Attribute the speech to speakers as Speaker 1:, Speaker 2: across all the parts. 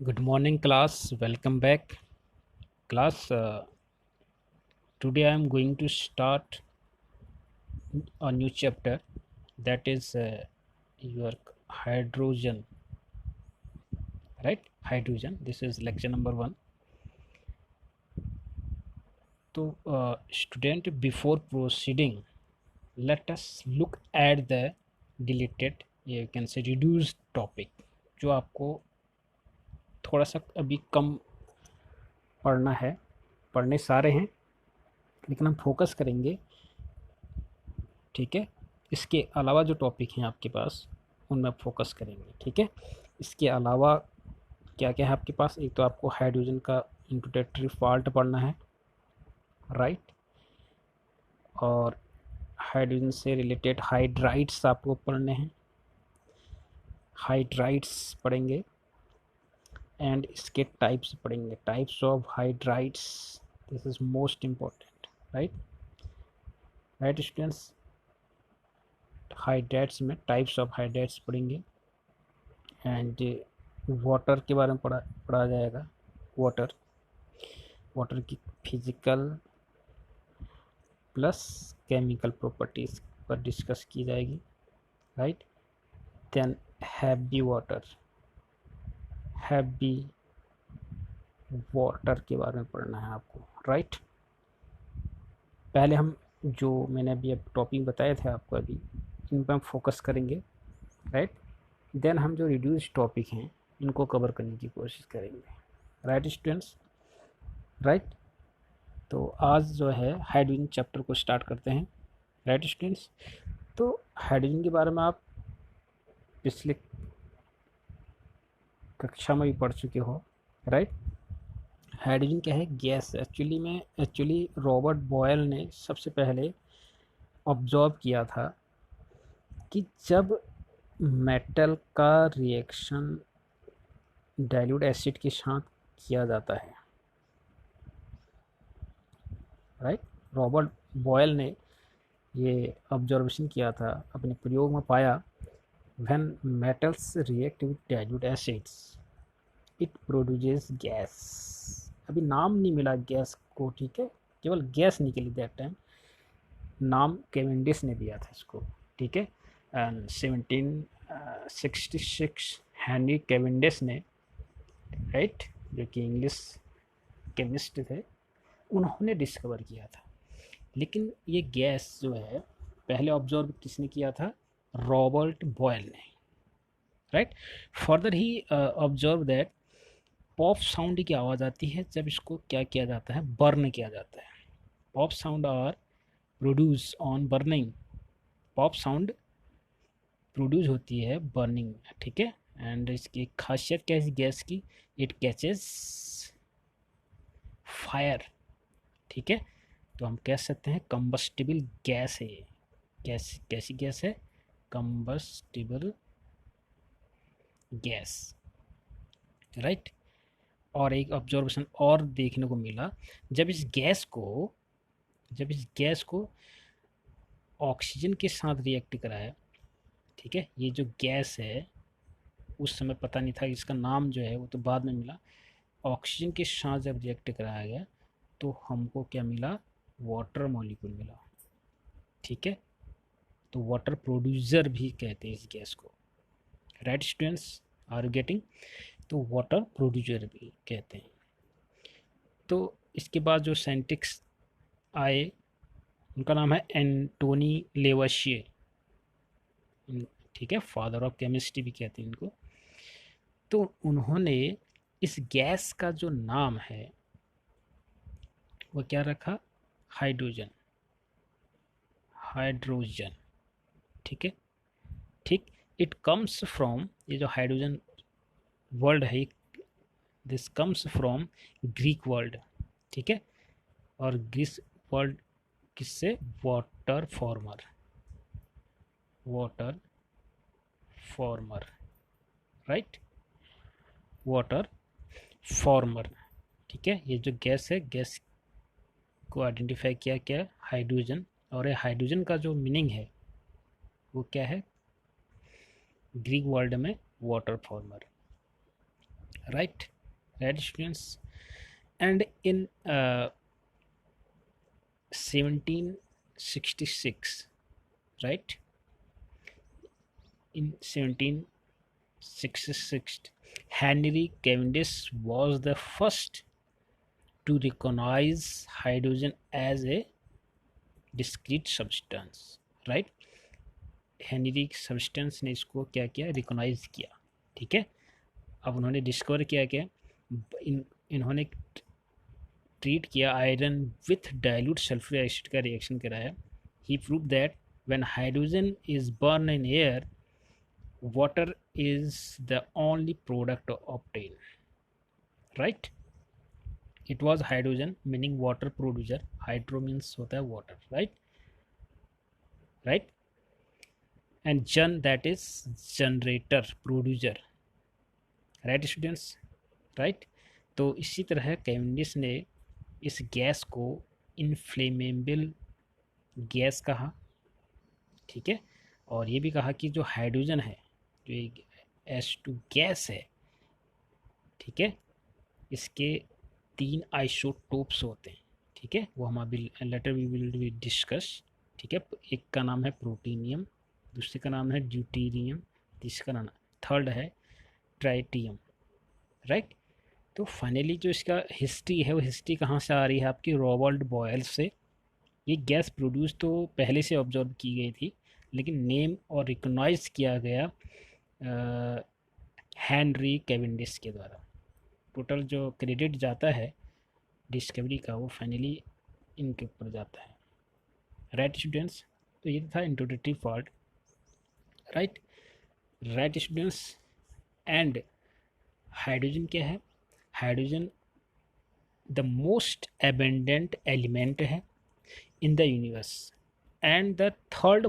Speaker 1: Good morning, class. Welcome back, class. Today I am going to start a new chapter, that is your hydrogen, right? Hydrogen. This is lecture number 1. So, student, before proceeding, let us look at the deleted, you can say reduced topic, जो आपको थोड़ा सा अभी कम पढ़ना है. पढ़ने सारे हैं लेकिन हम फोकस करेंगे, ठीक है. इसके अलावा जो टॉपिक हैं आपके पास उनमें आप फोकस करेंगे, ठीक है. इसके अलावा क्या क्या है आपके पास? एक तो आपको हाइड्रोजन का इंट्रोडक्टरी फॉल्ट पढ़ना है, राइट. और हाइड्रोजन से रिलेटेड हाइड्राइड्स आपको पढ़ने हैं, हाइड्राइड्स पढ़ेंगे. एंड इसके टाइप्स पढ़ेंगे, types of hydrides. This is most important, right. Right students, hydrides में टाइप्स ऑफ हाइड्राइड्स पढ़ेंगे. एंड वाटर के बारे में पढ़ा जाएगा. वाटर वाटर की फिजिकल प्लस केमिकल प्रॉपर्टीज़ पर डिस्कस की जाएगी, right. Then heavy water, heavy water के बारे में पढ़ना है आपको, राइट. पहले हम जो मैंने अभी अब टॉपिक बताए थे आपको, अभी इन पर हम फोकस करेंगे, राइट. देन हम जो रिड्यूस टॉपिक हैं इनको कवर करने की कोशिश करेंगे, राइट स्टूडेंट्स, राइट. तो आज जो है हाइड्रोजन चैप्टर को स्टार्ट करते हैं, राइट स्टूडेंट्स. तो हाइड्रोजन के बारे में आप पिछले कक्षा में भी पढ़ चुके हो, राइट. हाइड्रोजन क्या है? गैस. एक्चुअली रॉबर्ट बॉयल ने सबसे पहले ऑब्जर्व किया था कि जब मेटल का रिएक्शन डाइल्यूट एसिड के साथ किया जाता है, राइट. रॉबर्ट बॉयल ने ये ऑब्जर्वेशन किया था, अपने प्रयोग में पाया, when metals react with dilute acids it produces gas. अभी नाम नहीं मिला गैस को, ठीक है, केवल गैस निकली दैट टाइम. नाम केवेंडिश ने दिया था इसको, ठीक है. एंड 1766 हेनरी केवेंडिश ने, राइट, जो कि इंग्लिश केमिस्ट थे, उन्होंने डिस्कवर किया था. लेकिन ये गैस जो है पहले ऑब्जर्व किसने किया था? रॉबर्ट बॉयल ने, right. Further he observe that pop sound की आवाज़ आती है जब इसको क्या किया जाता है? बर्न किया जाता है. Pop sound are produce on burning. Pop sound produce होती है बर्निंग में, ठीक है. एंड इसकी खासियत क्या है इस गैस की? इट कैचेस फायर, ठीक है. तो हम कह सकते हैं कंबस्टिबल गैस है. कैसी गैस है? Combustible gas, right. और एक ऑब्जर्वेशन और देखने को मिला, जब इस गैस को ऑक्सीजन के साथ रिएक्ट कराया, ठीक है. ये जो गैस है उस समय पता नहीं था, इसका नाम जो है वो तो बाद में मिला. ऑक्सीजन के साथ जब रिएक्ट कराया गया तो हमको क्या मिला? वाटर मॉलिक्यूल मिला, ठीक है. तो वाटर प्रोड्यूसर भी कहते हैं इस गैस को, right students, are you getting? तो वाटर प्रोड्यूसर भी कहते हैं. तो इसके बाद जो साइंटिस्ट आए उनका नाम है एंटोनी लेवशिए, ठीक है. फादर ऑफ केमिस्ट्री भी कहते हैं इनको. तो उन्होंने इस गैस का जो नाम है वो क्या रखा? हाइड्रोजन. हाइड्रोजन, ठीक है, ठीक. इट कम्स फ्रॉम, ये जो हाइड्रोजन वर्ड है, this comes from Greek word, ठीक है. और ग्रीक वर्ड किससे? Water farmer. Water farmer, right. Water farmer, ठीक है. ये जो गैस है, गैस को आइडेंटिफाई किया क्या? हाइड्रोजन. और ये हाइड्रोजन का जो मीनिंग है वो क्या है ग्रीक वर्ड में? Water farmer, right students. And in 1766, right, in 1766, Henry Cavendish was the first to recognize hydrogen as a discrete substance, right. Henry substance ने इसको क्या किया, रिकॉग्नाइज किया, ठीक है। अब उन्होंने डिस्कवर किया क्या, इन्होंने ट्रीट किया iron with dilute sulphuric acid का रिएक्शन कराया। He prove that when hydrogen is burn in air, water is the only product obtain, right. It was hydrogen meaning water producer, hydro means होता है water, right, right, and gen that is generator producer, right students, right. तो इसी तरह Cavendish ने इस gas को inflammable gas कहा, ठीक है। और ये भी कहा कि जो हाइड्रोजन है, जो एक H2 गैस है, ठीक है, इसके 3 आइसोटोप्स होते हैं, ठीक है। वो हम अभी लेटर वी विल डिस्कस, ठीक है। एक का नाम है प्रोटीनियम, दूसरे का नाम है ड्यूटीरियम, तीसरा नाम, थर्ड है ट्राइटियम, राइट। तो फाइनली जो इसका हिस्ट्री है, वो हिस्ट्री कहाँ से आ रही है आपकी, रॉबर्ट बॉयल से। ये गैस प्रोड्यूस तो पहले से ऑब्जर्व की गई थी, लेकिन नेम और रिकॉग्नाइज किया गया हेनरी कैवेंडिश के द्वारा। टोटल जो क्रेडिट जाता है डिस्कवरी का, वो फाइनली इनके ऊपर जाता है, राइट स्टूडेंट्स। तो ये था introductory part, right, right students. And hydrogen क्या है, hydrogen the most abundant element है in the universe and the third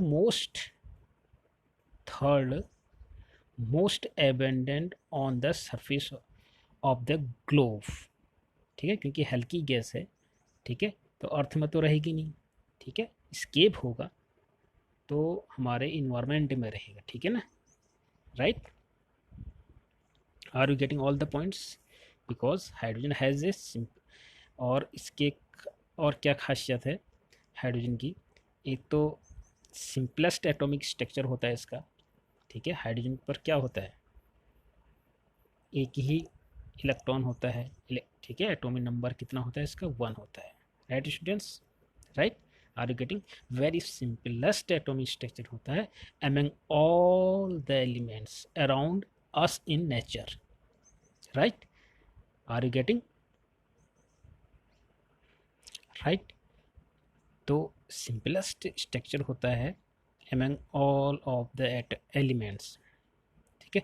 Speaker 1: most abundant on the surface of the globe, ठीक है, क्योंकि हल्की गैस है, ठीक है, तो अर्थ में तो रहेगी नहीं, ठीक है, स्केप होगा तो हमारे इन्वायरमेंट में रहेगा, ठीक है ना, right. Are you getting all the points, because hydrogen has a और इसके और क्या खासियत है हाइड्रोजन की, एक तो सिंपलेस्ट एटॉमिक स्ट्रक्चर होता है इसका, ठीक है। हाइड्रोजन पर क्या होता है, एक ही इलेक्ट्रॉन होता है, ठीक है, एटॉमिक नंबर कितना होता है इसका, 1 होता है, right students, right. Are you getting, very simplest atomic structure होता है among all the elements around us in nature, right. Are you getting, right. तो सिंपलेस्ट स्ट्रक्चर होता है among all of the elements, ठीक है।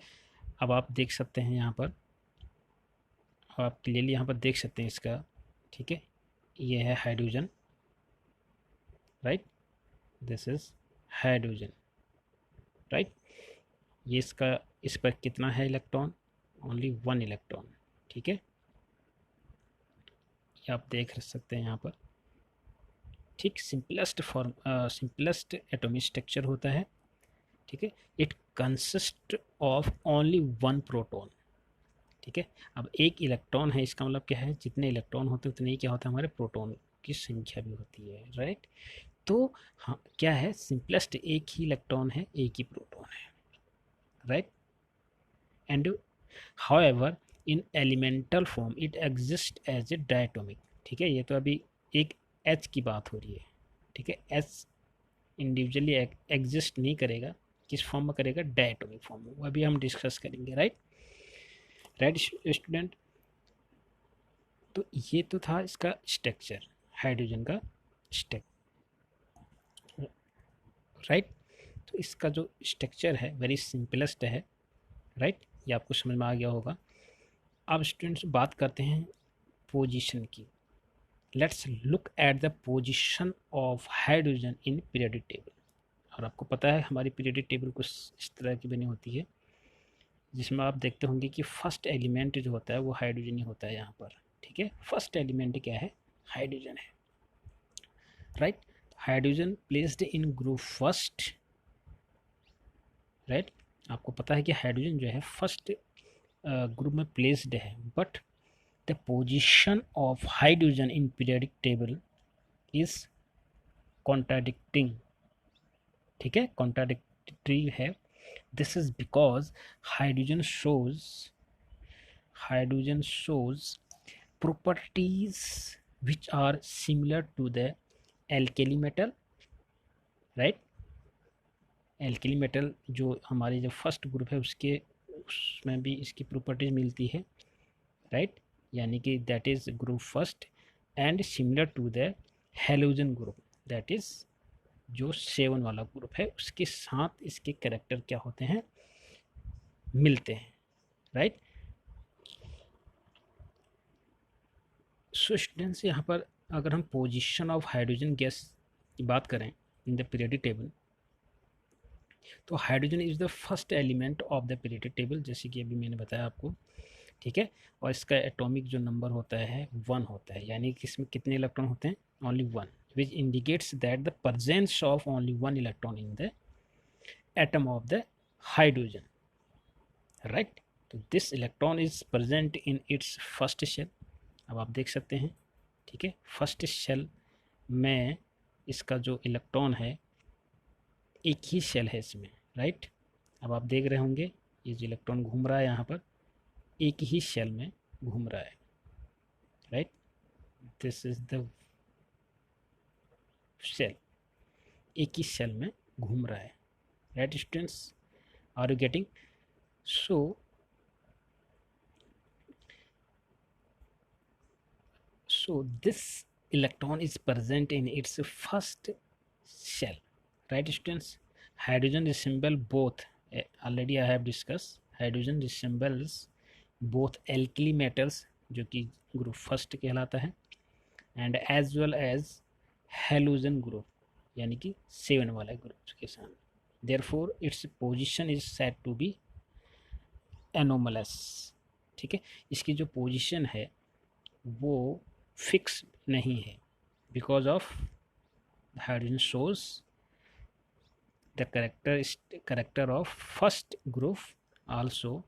Speaker 1: अब आप देख सकते हैं यहाँ पर, आप क्लियरली यहाँ पर देख सकते हैं इसका, ठीक है, ये है hydrogen, right, this is hydrogen, right. ये इसका, इस पर कितना है इलेक्ट्रॉन, ओनली 1 इलेक्ट्रॉन, ठीक है, ये आप देख सकते हैं यहाँ पर, ठीक। सिंपलेस्ट एटॉमिक स्ट्रक्चर होता है, ठीक है। It consist of only 1 proton, ठीक है। अब एक इलेक्ट्रॉन है, इसका मतलब क्या है, जितने इलेक्ट्रॉन होते हैं उतने ही क्या होता है, हमारे प्रोटॉन की संख्या भी होती है, राइट। तो हाँ, क्या है, सिंपलेस्ट एक ही इलेक्ट्रॉन है, एक ही प्रोटॉन है, right. And however in elemental form it exist as a diatomic, ठीक है। ये तो अभी एक एच की बात हो रही है, ठीक है। एच इंडिविजुअली एग्जिस्ट नहीं करेगा, किस फॉर्म में करेगा, डायटोमिक फॉर्म में, वो अभी हम डिस्कस करेंगे, राइट, राइट स्टूडेंट। तो ये तो था इसका स्ट्रक्चर, हाइड्रोजन का स्ट्रक्चर, राइट। तो इसका जो स्ट्रक्चर है वेरी सिंपलेस्ट है, राइट, ये आपको समझ में आ गया होगा। अब स्टूडेंट्स बात करते हैं पोजीशन की। Let's look at the position of hydrogen in periodic table. और आपको पता है हमारी पीरियोडिक टेबल कुछ इस तरह की बनी होती है, जिसमें आप देखते होंगे कि फर्स्ट एलिमेंट जो होता है वो हाइड्रोजन ही होता है यहाँ पर, ठीक है। फर्स्ट एलिमेंट क्या है, हाइड्रोजन है, right. Hydrogen placed in group first, right. आपको पता है कि हाइड्रोजन जो है फर्स्ट ग्रुप में प्लेस्ड है, but the position of hydrogen in periodic table is contradicting, ठीक है, कॉन्ट्राडिक्टरी है। This is because hydrogen shows properties which are similar to the alkali metal, right? Alkali metal जो हमारी जो फर्स्ट ग्रुप है उसमें भी इसकी प्रॉपर्टीज मिलती है, राइट? यानी कि that is group first and similar to the halogen group, that is जो 7 वाला ग्रुप है, उसके साथ इसके कैरेक्टर क्या होते हैं, मिलते हैं, राइट? सो स्टूडेंट्स, यहाँ पर अगर हम पोजीशन ऑफ हाइड्रोजन गैस की बात करें इन द पीरियोडिक टेबल, तो hydrogen is the first element of the periodic table, जैसे कि अभी मैंने बताया आपको, ठीक है। और इसका एटॉमिक जो नंबर होता है 1 होता है, यानी कि इसमें कितने इलेक्ट्रॉन होते हैं, only 1, which indicates that the presence of only 1 electron in the atom of the hydrogen, right? तो this electron is present in its first shell. अब आप देख सकते हैं, ठीक है, फर्स्ट शेल में इसका जो इलेक्ट्रॉन है एक ही शेल है इसमें, राइट? अब आप देख रहे होंगे ये जो इलेक्ट्रॉन घूम रहा है यहाँ पर एक ही शेल में घूम रहा है, right? This is the shell, एक ही शेल में घूम रहा है, right students? Are you getting? So this electron is present in its first shell, right students? Hydrogen resemble both, already I have discussed, hydrogen resembles both alkali metals जो कि group first कहलाता है, and as well as halogen group यानी कि 7 वाला group के साथ। Therefore its position is said to be anomalous, ठीक है। इसकी जो पोजीशन है वो फिक्स नहीं है, because of hydrogen shows the character of first group also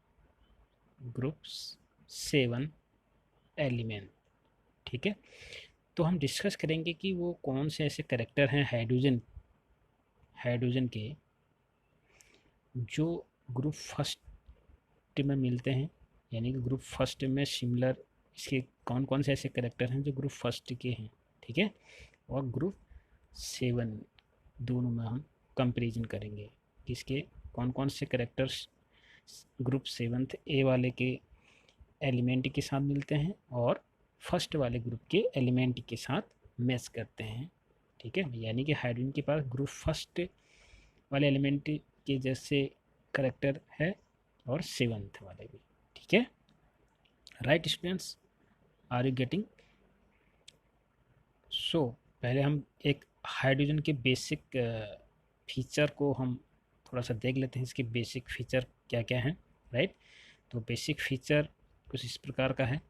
Speaker 1: group 7 element, ठीक है। तो हम डिस्कस करेंगे कि वो कौन से ऐसे करेक्टर हैं हाइड्रोजन के जो ग्रुप फर्स्ट में मिलते हैं, यानी कि ग्रुप फर्स्ट में सिमिलर इसके कौन कौन से ऐसे करेक्टर हैं जो ग्रुप फर्स्ट के हैं, ठीक है। और ग्रुप 7 दोनों में हम कंपेरिजन करेंगे किसके कौन कौन से करेक्टर्स ग्रुप 7th ए वाले के एलिमेंट के साथ मिलते हैं और फर्स्ट वाले ग्रुप के एलिमेंट के साथ मैच करते हैं, ठीक है। यानी कि हाइड्रोजन के पास ग्रुप फर्स्ट वाले एलिमेंट के जैसे करेक्टर है और 7th वाले भी, ठीक है, right students? Are you getting? So पहले हम एक हाइड्रोजन के बेसिक फीचर को हम थोड़ा सा देख लेते हैं, इसके बेसिक फीचर क्या क्या हैं, राइट? तो बेसिक फीचर कुछ इस प्रकार का है,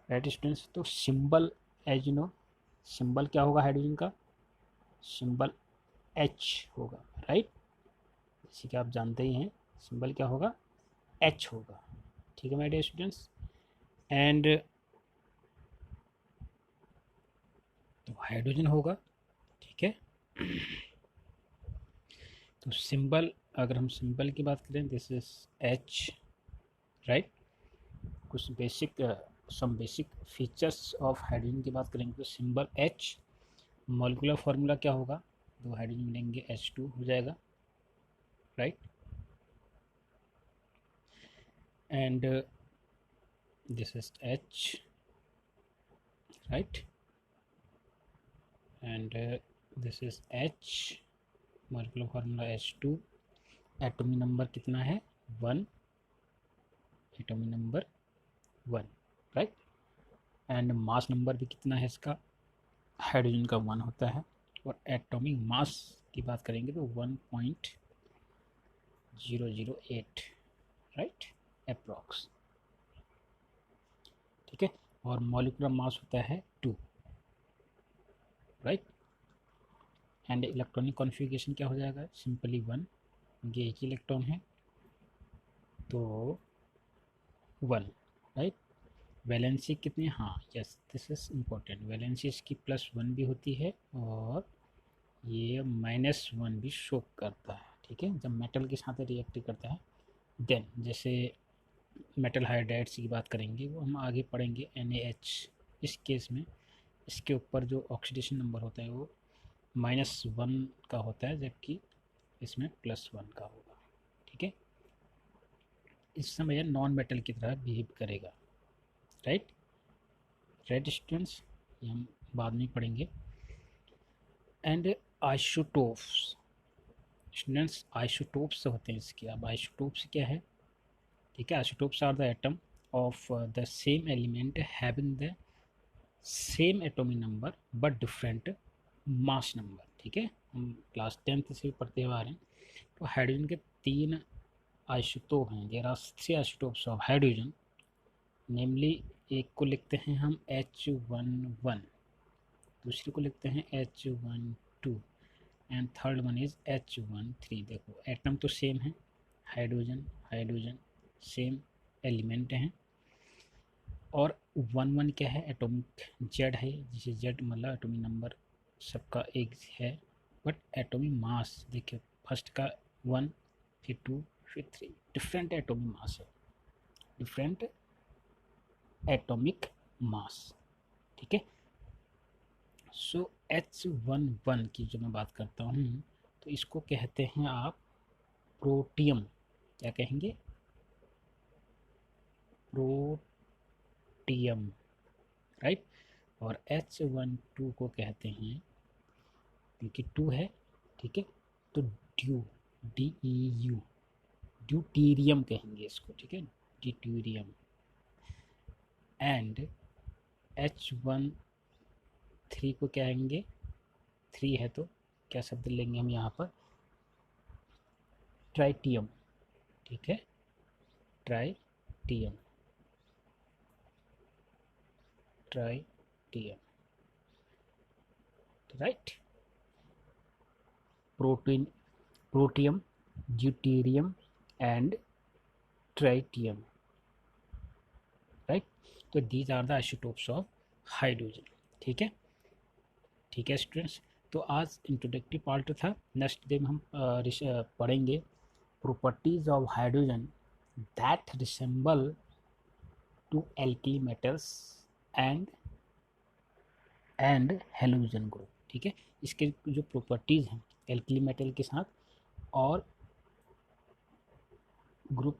Speaker 1: राइट स्टूडेंट्स? तो symbol, as you know, symbol क्या होगा हाइड्रोजन का? सिंबल H होगा, राइट? जैसे कि आप जानते ही हैं सिंबल क्या होगा, H होगा, ठीक है माय डियर स्टूडेंट्स। एंड तो हाइड्रोजन होगा, ठीक है। तो सिंबल, अगर हम सिंबल की बात करें, दिस इज H, राइट? कुछ basic some basic features of hydrogen की बात करेंगे तो सिंबल H, मॉलिक्यूलर फार्मूला क्या होगा, दो हाइड्रोजन मिलेंगे H2 हो जाएगा, right? And this is H, right? And this is H, molecular formula H2, atomic number कितना है, 1, atomic number 1, right? And mass number भी कितना है इसका, हाइड्रोजन का 1 होता है। और एटॉमिक मास की बात करेंगे तो 1.008, राइट, अप्रॉक्स, ठीक है। और मॉलिक्यूलर मास होता है 2, राइट? एंड इलेक्ट्रॉनिक कॉन्फ़िगरेशन क्या हो जाएगा, सिंपली 1, ये एक ही इलेक्ट्रॉन है, तो 1, राइट। वैलेंसी कितनी, हाँ yes this is important, valency इसकी +1 भी होती है और ये -1 भी शो करता है, ठीक है, जब मेटल के साथ रिएक्ट करता है। देन जैसे मेटल हाइड्राइड्स की बात करेंगे, वो हम आगे पढ़ेंगे। NaH, इस केस में इसके ऊपर जो ऑक्सीडेशन नंबर होता है वो -1 का होता है, जबकि इसमें +1 का होगा, ठीक है। इस समय यह नॉन मेटल की तरह बिहेव करेगा, राइट। स्टूडेंट्स, ये हम बाद में पढ़ेंगे। एंड आइसोटोप्स, स्टूडेंट्स आइसोटोप्स होते हैं इसके। अब आइसोटोप्स क्या है, ठीक है। Isotopes are the atom of the same element having the same atomic number but different mass number, ठीक है। हम क्लास 10th से पढ़ते हुए आ रहे हैं। तो हाइड्रोजन के 3 आइसोटोप हैं, there are 3 isotopes of hydrogen, namely एक को लिखते हैं हम H11, दूसरे को लिखते हैं H12 and third one is H13। देखो एटम तो सेम है, हाइड्रोजन हाइड्रोजन सेम एलिमेंट हैं, और 1 क्या है, एटॉमिक जेड है, जिसे जेड मतलब एटॉमिक नंबर सबका एक है, बट एटॉमिक मास देखिए फर्स्ट का 1, फिर 2, फिर 3, डिफरेंट एटॉमिक मास है, डिफरेंट एटॉमिक मास, ठीक है। सो H11 की जो मैं बात करता हूँ, तो इसको कहते हैं आप प्रोटियम, क्या कहेंगे, प्रोटियम, राइट। और H12 को कहते हैं, क्योंकि 2 है, ठीक है, तो DEU, ड्यूटीरियम कहेंगे इसको, ठीक है, ड्यूटीरियम। एंड H13 को क्या कहेंगे, 3 है तो क्या शब्द लेंगे हम यहाँ पर, ट्राइटियम, ठीक है, tritium, tritium, right. Protein, protium, deuterium and tritium, right. तो these are the isotopes of hydrogen, ठीक है, ठीक है स्टूडेंट्स। तो आज इंट्रोडक्टरी पार्ट था। नेक्स्ट डे में हम पढ़ेंगे properties of hydrogen that resemble to alkali metals and halogen group, ठीक है। इसके जो प्रॉपर्टीज़ हैं एल्कली मेटल के साथ और group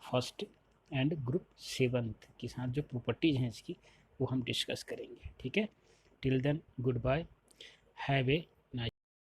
Speaker 1: first and group 7th के साथ जो प्रॉपर्टीज़ हैं इसकी, वो हम डिस्कस करेंगे, ठीक है। Till then goodbye, have A